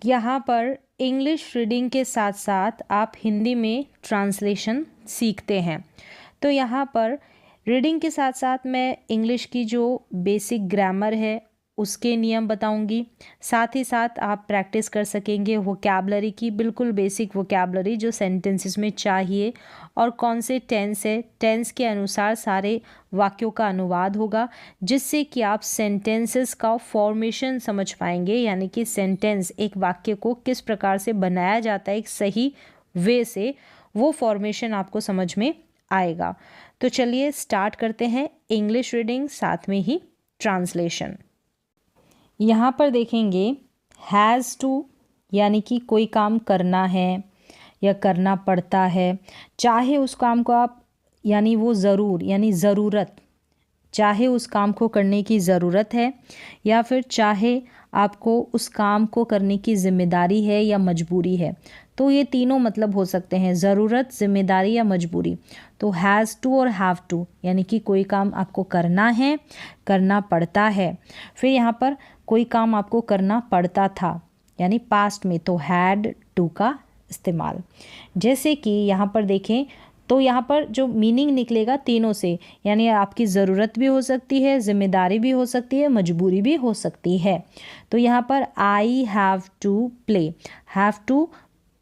यहाँ पर English reading के साथ साथ आप हिंदी में ट्रांसलेशन सीखते हैं। तो यहाँ पर रीडिंग के साथ साथ मैं इंग्लिश की जो बेसिक ग्रामर है उसके नियम बताऊंगी। साथ ही साथ आप प्रैक्टिस कर सकेंगे वोकैबलरी की, बिल्कुल बेसिक वोकैबलरी जो सेंटेंसेस में चाहिए, और कौन से टेंस है, टेंस के अनुसार सारे वाक्यों का अनुवाद होगा, जिससे कि आप सेंटेंसेस का फॉर्मेशन समझ पाएंगे, यानी कि सेंटेंस एक वाक्य को किस प्रकार से बनाया जाता है एक सही वे से, वो फॉर्मेशन आपको समझ में आएगा। तो चलिए स्टार्ट करते हैं इंग्लिश रीडिंग, साथ में ही ट्रांसलेशन। यहाँ पर देखेंगे हैज़ टू, यानी कि कोई काम करना है या करना पड़ता है, चाहे उस काम को आप, यानी वो ज़रूर, यानी ज़रूरत, चाहे उस काम को करने की ज़रूरत है या फिर चाहे आपको उस काम को करने की ज़िम्मेदारी है या मजबूरी है। तो ये तीनों मतलब हो सकते हैं, ज़रूरत, ज़िम्मेदारी या मजबूरी। तो हैज़ टू और हैव टू, यानी कि कोई काम आपको करना है, करना पड़ता है। फिर यहाँ पर कोई काम आपको करना पड़ता था, यानी पास्ट में, तो हैड टू का इस्तेमाल। जैसे कि यहाँ पर देखें तो यहाँ पर जो मीनिंग निकलेगा तीनों से, यानी आपकी ज़रूरत भी हो सकती है, ज़िम्मेदारी भी हो सकती है, मजबूरी भी हो सकती है। तो यहाँ पर I have to play, have to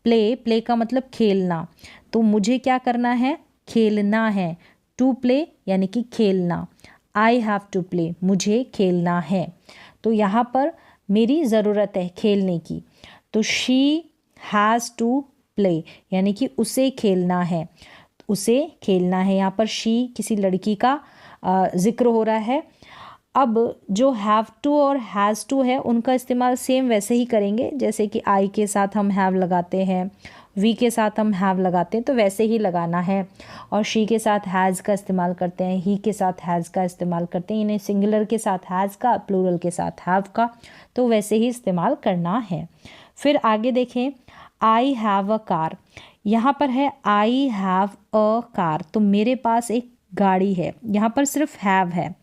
play, play का मतलब खेलना, तो मुझे क्या करना है, खेलना है। टू प्ले यानी कि खेलना, आई हैव टू प्ले, मुझे खेलना है। तो यहाँ पर मेरी ज़रूरत है खेलने की, तो शी हैज़ टू प्ले, यानी कि उसे खेलना है, उसे खेलना है। यहाँ पर शी किसी लड़की का जिक्र हो रहा है। अब जो हैव टू और हैज़ टू है उनका इस्तेमाल सेम वैसे ही करेंगे, जैसे कि आई के साथ हम हैव लगाते हैं, वी के साथ हम हैव लगाते हैं, तो वैसे ही लगाना है। और शी के साथ हैज़ का इस्तेमाल करते हैं, ही के साथ हैज़ का इस्तेमाल करते हैं, इन्हें सिंगुलर के साथ हैज़ का, प्लूरल के साथ हैव का, तो वैसे ही इस्तेमाल करना है। फिर आगे देखें, आई हैव अ कार, यहाँ पर है आई हैव अ कार, तो मेरे पास एक गाड़ी है। यहाँ पर सिर्फ हैव है,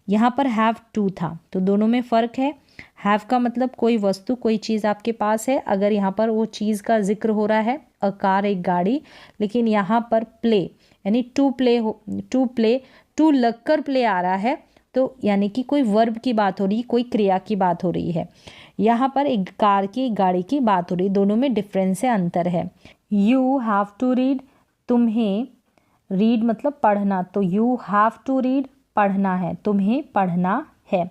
यहाँ पर हैव टू था, तो दोनों में फ़र्क है। हैव का मतलब कोई वस्तु, कोई चीज़ आपके पास है, अगर यहाँ पर वो चीज़ का जिक्र हो रहा है, अ कार एक गाड़ी, लेकिन यहाँ पर प्ले यानी टू प्ले हो, टू प्ले, टू लगकर प्ले आ रहा है, तो यानी कि कोई वर्ब की बात हो रही, कोई क्रिया की बात हो रही है। यहाँ पर एक कार की, एक गाड़ी की बात हो रही, दोनों में डिफरेंस है, अंतर है। यू हैव टू रीड, तुम्हें, रीड मतलब पढ़ना, तो यू हैव टू रीड, पढ़ना है, तुम्हें पढ़ना है,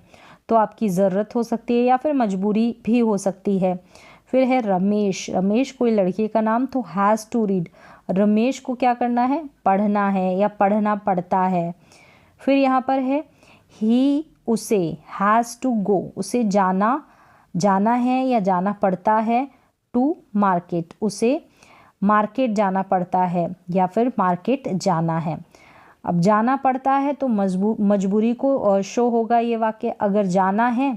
तो आपकी ज़रूरत हो सकती है या फिर मजबूरी भी हो सकती है। फिर है रमेश, रमेश कोई लड़के का नाम, तो हैज़ टू रीड, रमेश को क्या करना है, पढ़ना है या पढ़ना पड़ता है। फिर यहाँ पर है ही, उसे, हैज़ टू गो, उसे जाना, जाना है या जाना पड़ता है, टू मार्केट, उसे मार्केट जाना पड़ता है या फिर मार्केट जाना है। अब जाना पड़ता है तो मजबूरी को शो होगा ये वाक्य, अगर जाना है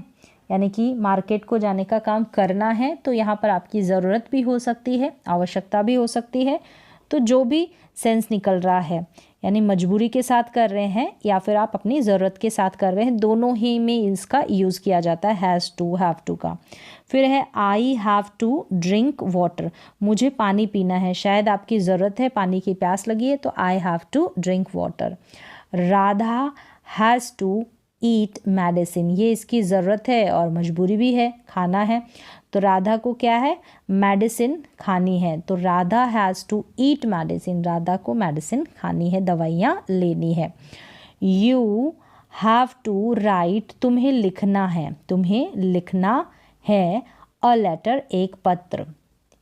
यानी कि मार्केट को जाने का काम करना है, तो यहाँ पर आपकी ज़रूरत भी हो सकती है, आवश्यकता भी हो सकती है। तो जो भी सेंस निकल रहा है, यानी मजबूरी के साथ कर रहे हैं या फिर आप अपनी ज़रूरत के साथ कर रहे हैं, दोनों ही में इसका यूज़ किया जाता है हैज़ टू, हैव टू का। फिर है I have to drink water, मुझे पानी पीना है, शायद आपकी ज़रूरत है, पानी की प्यास लगी है, तो I have to drink water. Radha has to eat medicine, ये इसकी ज़रूरत है और मजबूरी भी है, खाना है, तो राधा को क्या है, मेडिसिन खानी है, तो Radha has to eat medicine, Radha को मेडिसिन खानी है, दवाइयाँ लेनी है। यू हैव टू राइट, तुम्हें लिखना है, तुम्हें लिखना है, अ लेटर, एक पत्र,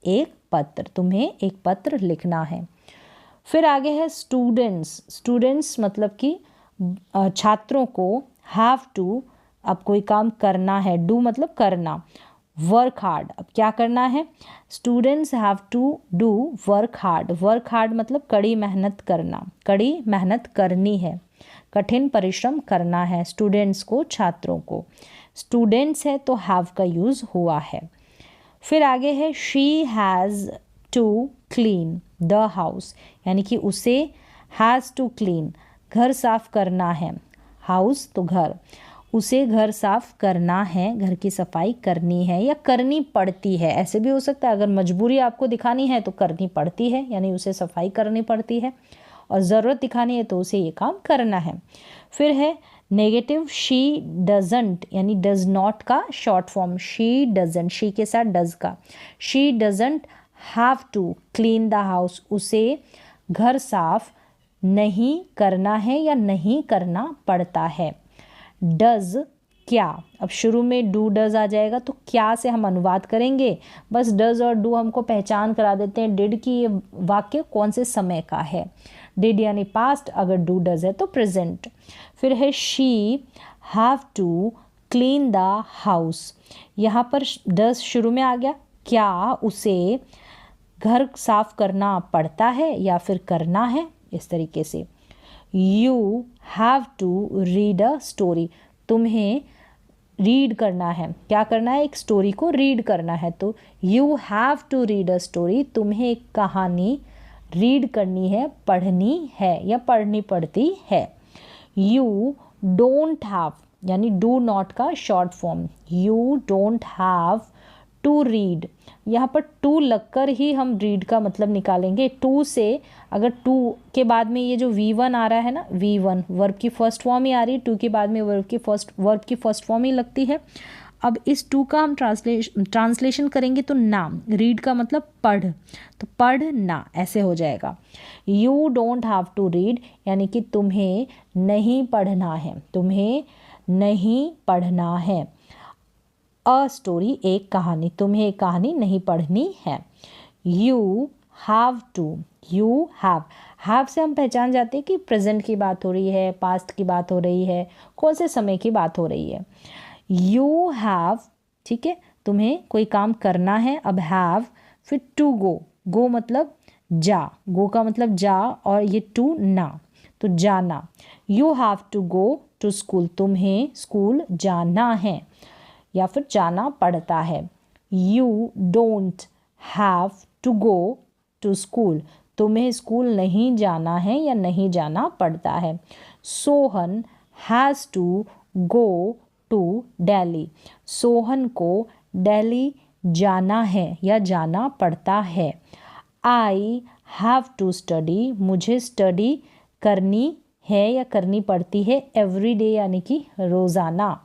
एक पत्र, तुम्हें एक पत्र लिखना है। फिर आगे है स्टूडेंट्स, स्टूडेंट्स मतलब कि छात्रों को, हैव टू, अब कोई काम करना है, डू मतलब करना, वर्क हार्ड, अब क्या करना है, students have to do work hard, work hard मतलब कड़ी मेहनत करना, कड़ी मेहनत करनी है, कठिन परिश्रम करना है स्टूडेंट्स को, छात्रों को। स्टूडेंट्स है तो हैव का यूज़ हुआ है। फिर आगे है she has to clean the house, यानी कि उसे हैज़ टू क्लीन, घर साफ करना है, हाउस तो घर, उसे घर साफ करना है, घर की सफाई करनी है या करनी पड़ती है। ऐसे भी हो सकता है, अगर मजबूरी आपको दिखानी है तो करनी पड़ती है, यानी उसे सफाई करनी पड़ती है, और ज़रूरत दिखानी है तो उसे ये काम करना है। फिर है नेगेटिव शी डजंट, यानी डज नॉट का short form, she doesn't, she के साथ डज का, she doesn't have to clean the house, उसे घर साफ नहीं करना है या नहीं करना पड़ता है। डज क्या, अब शुरू में डू डज आ जाएगा तो क्या से हम अनुवाद करेंगे, बस डज और डू हमको पहचान करा देते हैं डिड की ये वाक्य कौन से समय का है। डिड यानी पास्ट, अगर डू डज है तो प्रेजेंट। फिर है she have to clean the house, यहाँ पर डज शुरू में आ गया, क्या उसे घर साफ करना पड़ता है या फिर करना है, इस तरीके से। You have to read a story, तुम्हें रीड करना है, क्या करना है, एक स्टोरी को रीड करना है, तो you have to read a story, तुम्हें एक कहानी रीड करनी है, पढ़नी है या पढ़नी पड़ती है। यू डोंट हैव, यानी डू नॉट का short form, you don't have to read, यहाँ पर टू लगकर ही हम रीड का मतलब निकालेंगे। टू से अगर टू के बाद में ये जो V1 आ रहा है ना, V1 वर्ब की फर्स्ट फॉर्म ही आ रही है, टू के बाद में वर्ब की फर्स्ट फॉर्म ही लगती है। अब इस टू का हम ट्रांसलेशन करेंगे तो नाम, रीड का मतलब पढ़, तो पढ़ना ऐसे हो जाएगा। You don't have to read, यानी कि तुम्हें नहीं पढ़ना है, तुम्हें नहीं पढ़ना है। अ स्टोरी, एक कहानी, तुम्हें एक कहानी नहीं पढ़नी है। You have to, you have से हम पहचान जाते हैं कि प्रेजेंट की बात हो रही है, पास्ट की बात हो रही है, कौन से समय की बात हो रही है। यू हैव, ठीक है, तुम्हें कोई काम करना है। अब हैव, फिर टू गो, गो मतलब जा, गो का मतलब जा, और ये टू ना, तो जाना। You have to go to school, तुम्हें स्कूल जाना है या फिर जाना पड़ता है। You don't have to go to school, तुम्हें स्कूल नहीं जाना है या नहीं जाना पड़ता है। Sohan has to go to Delhi, Sohan को दिल्ली जाना है या जाना पड़ता है। आई हैव टू स्टडी, मुझे स्टडी करनी है या करनी पड़ती है एवरी डे, यानी कि रोज़ाना।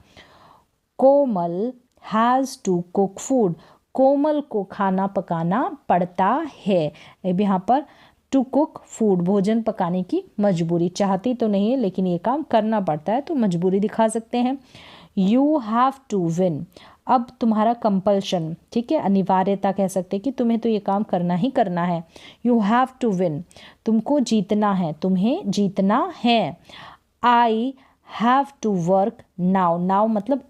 कोमल हैज़ टू कुक फूड, कोमल को खाना पकाना पड़ता है। अब यहाँ पर टू कुक फूड, भोजन पकाने की मजबूरी, चाहती तो नहीं है लेकिन ये काम करना पड़ता है तो मजबूरी दिखा सकते हैं। यू हैव टू विन, अब तुम्हारा कंपल्शन, ठीक है, अनिवार्यता कह सकते हैं कि तुम्हें तो ये काम करना ही करना है। यू हैव टू विन, तुमको जीतना है, तुम्हें जीतना है। I have to work now, now मतलब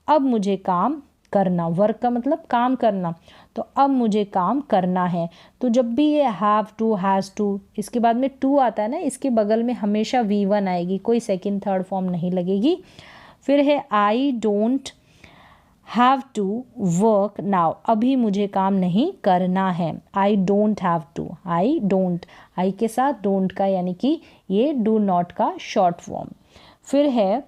अब मुझे काम करना, वर्क का मतलब काम करना, तो अब मुझे काम करना है। तो जब भी ये हैव टू, हैज़ टू, इसके बाद में टू आता है ना, इसके बगल में हमेशा V1 आएगी, कोई सेकंड थर्ड फॉर्म नहीं लगेगी। फिर है I don't have to work now, अभी मुझे काम नहीं करना है। I don't have to, I don't, I के साथ डोंट का, यानी कि ये डू नॉट का शॉर्ट फॉर्म। फिर है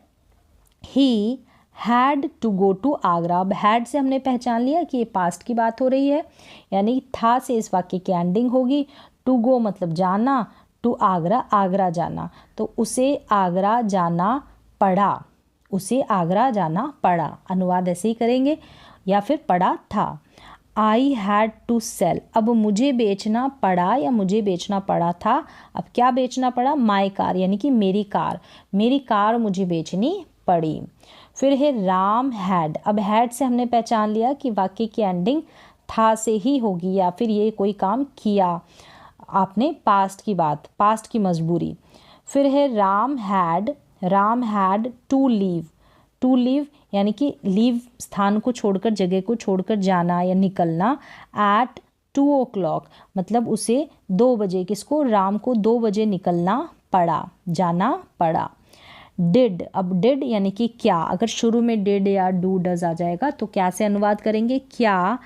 he had to go to Agra, अब हैड से हमने पहचान लिया कि ये पास्ट की बात हो रही है, यानी था से इस वाक्य की एंडिंग होगी। टू गो मतलब जाना, टू आगरा आगरा जाना, तो उसे आगरा जाना पड़ा, उसे आगरा जाना पड़ा, अनुवाद ऐसे ही करेंगे, या फिर पड़ा था। आई हैड टू सेल, अब मुझे बेचना पड़ा या मुझे बेचना पड़ा था। अब क्या बेचना पड़ा, माई कार, यानी कि मेरी कार मुझे बेचनी पड़ी। फिर है राम हैड, अब हैड से हमने पहचान लिया कि वाक्य की एंडिंग था से ही होगी या फिर ये कोई काम किया आपने, पास्ट की बात, पास्ट की मजबूरी। फिर है राम हैड टू लीव यानी कि लीव स्थान को छोड़कर, जगह को छोड़कर जाना या निकलना। एट 2 o'clock मतलब उसे 2 बजे, किसको, राम को 2 बजे निकलना पड़ा, जाना पड़ा। डिड, अब डिड यानी कि क्या, अगर शुरू में डिड या डू डज आ जाएगा तो क्या से अनुवाद करेंगे, क्या।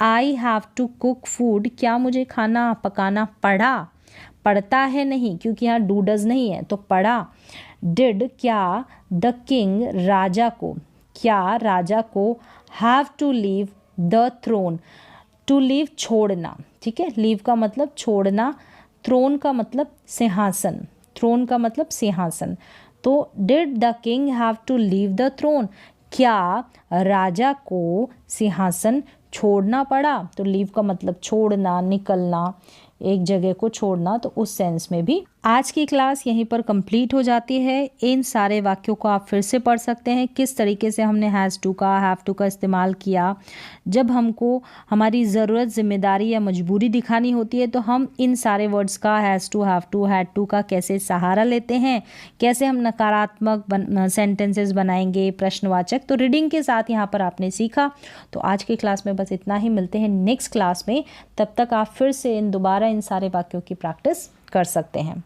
I have to cook food, क्या मुझे खाना पकाना पड़ता है नहीं, क्योंकि यहाँ डू डज नहीं है तो पड़ा। डिड क्या द किंग राजा को, क्या राजा को have to leave the throne, to leave छोड़ना, ठीक है, लीव का मतलब छोड़ना, थ्रोन का मतलब सिंहासन, थ्रोन का मतलब सिंहासन। तो did the king have to leave the throne, क्या राजा को सिंहासन छोड़ना पड़ा, तो लीव का मतलब छोड़ना, निकलना, एक जगह को छोड़ना, तो उस सेंस में भी। आज की क्लास यहीं पर कंप्लीट हो जाती है। इन सारे वाक्यों को आप फिर से पढ़ सकते हैं, किस तरीके से हमने हैज़ टू का, हैव टू का इस्तेमाल किया। जब हमको हमारी ज़रूरत, जिम्मेदारी या मजबूरी दिखानी होती है तो हम इन सारे वर्ड्स का, has to, have to, had to का कैसे सहारा लेते हैं, कैसे हम नकारात्मक सेंटेंसेस बनाएंगे, प्रश्नवाचक। तो रीडिंग के साथ यहाँ पर आपने सीखा। तो आज की क्लास में बस इतना ही, मिलते हैं नेक्स्ट क्लास में। तब तक आप फिर से दोबारा इन सारे वाक्यों की प्रैक्टिस कर सकते हैं।